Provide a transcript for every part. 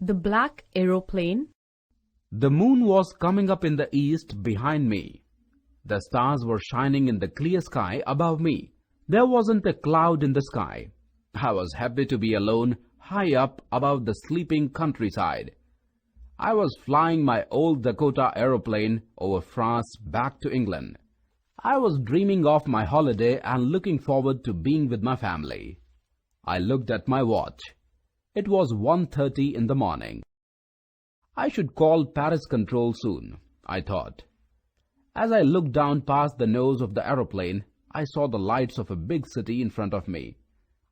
The black aeroplane. The moon was coming up in the east behind me. The stars were shining in the clear sky above me. There wasn't a cloud in the sky. I was happy to be alone, high up above the sleeping countryside. I was flying my old Dakota aeroplane over France back to England. I was dreaming of my holiday and looking forward to being with my family. I looked at my watch. It was 1:30 in the morning. I should call Paris Control soon, I thought. As I looked down past the nose of the aeroplane, I saw the lights of a big city in front of me.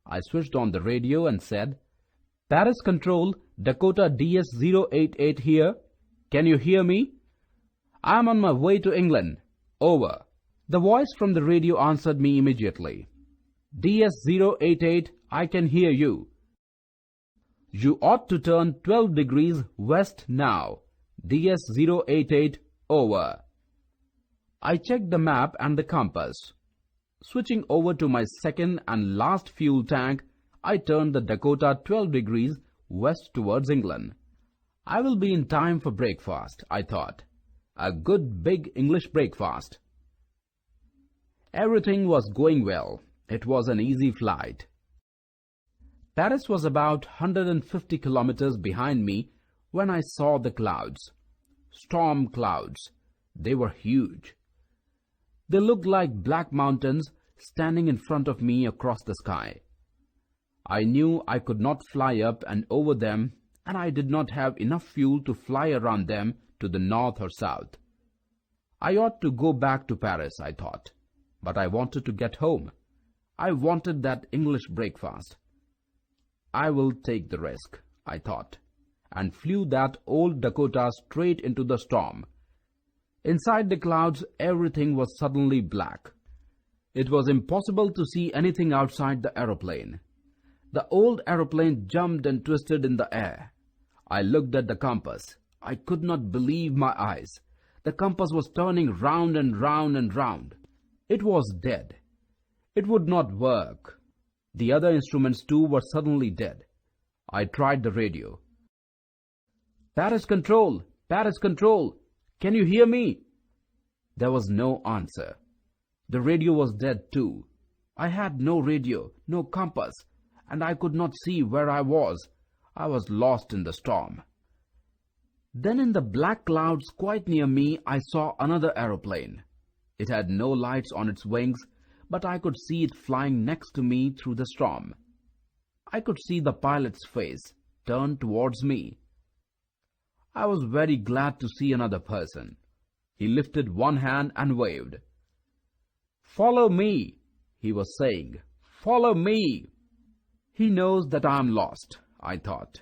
I switched on the radio and said, "Paris Control, Dakota DS-088 here. Can you hear me? I am on my way to England. Over." The voice from the radio answered me immediately. "DS-088, I can hear you. You ought to turn 12 degrees west now. DS-088, over." I checked the map and the compass. Switching over to my second and last fuel tank, I turned the Dakota 12 degrees west towards England. I will be in time for breakfast, I thought. A good big English breakfast. Everything was going well. It was an easy flight. Paris was about 150 kilometers behind me when I saw the clouds. Storm clouds. They were huge. They looked like black mountains standing in front of me across the sky. I knew I could not fly up and over them, and I did not have enough fuel to fly around them to the north or south. I ought to go back to Paris, I thought, but I wanted to get home. I wanted that English breakfast. I will take the risk, I thought, and flew that old Dakota straight into the storm. Inside the clouds, everything was suddenly black. It was impossible to see anything outside the aeroplane. The old aeroplane jumped and twisted in the air. I looked at the compass. I could not believe my eyes. The compass was turning round and round and round. It was dead. It would not work. The other instruments too were suddenly dead. I tried the radio. "Paris Control! Paris Control! Can you hear me?" There was no answer. The radio was dead too. I had no radio, no compass, and I could not see where I was. I was lost in the storm. Then in the black clouds quite near me, I saw another aeroplane. It had no lights on its wings, but I could see it flying next to me through the storm. I could see the pilot's face turned towards me. I was very glad to see another person. He lifted one hand and waved. "Follow me," he was saying. "Follow me." He knows that I am lost, I thought.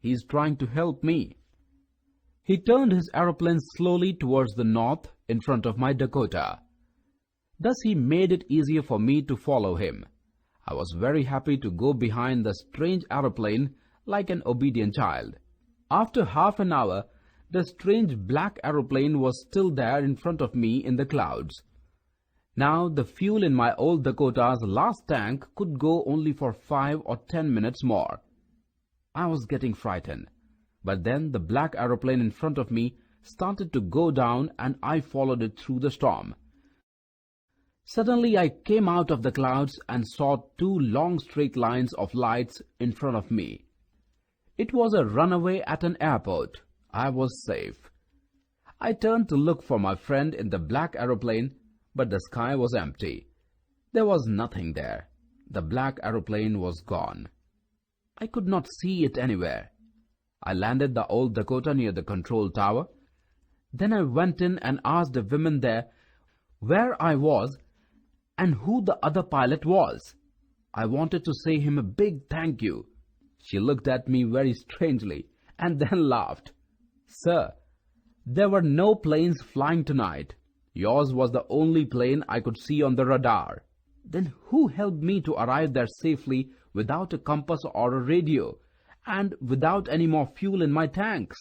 He is trying to help me. He turned his aeroplane slowly towards the north in front of my Dakota. Thus he made it easier for me to follow him. I was very happy to go behind the strange aeroplane like an obedient child. After half an hour, the strange black aeroplane was still there in front of me in the clouds. Now the fuel in my old Dakota's last tank could go only for 5 or 10 minutes more. I was getting frightened, but then the black aeroplane in front of me started to go down and I followed it through the storm. Suddenly I came out of the clouds and saw 2 long straight lines of lights in front of me. It was a runaway at an airport. I was safe. I turned to look for my friend in the black aeroplane, but the sky was empty. There was nothing there. The black aeroplane was gone. I could not see it anywhere. I landed the old Dakota near the control tower. Then I went in and asked the women there where I was and who the other pilot was. I wanted to say him a big thank you. She looked at me very strangely and then laughed. "Sir, there were no planes flying tonight. Yours was the only plane I could see on the radar." "Then who helped me to arrive there safely without a compass or a radio and without any more fuel in my tanks?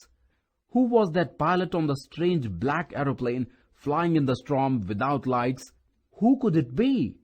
Who was that pilot on the strange black aeroplane flying in the storm without lights? Who could it be?"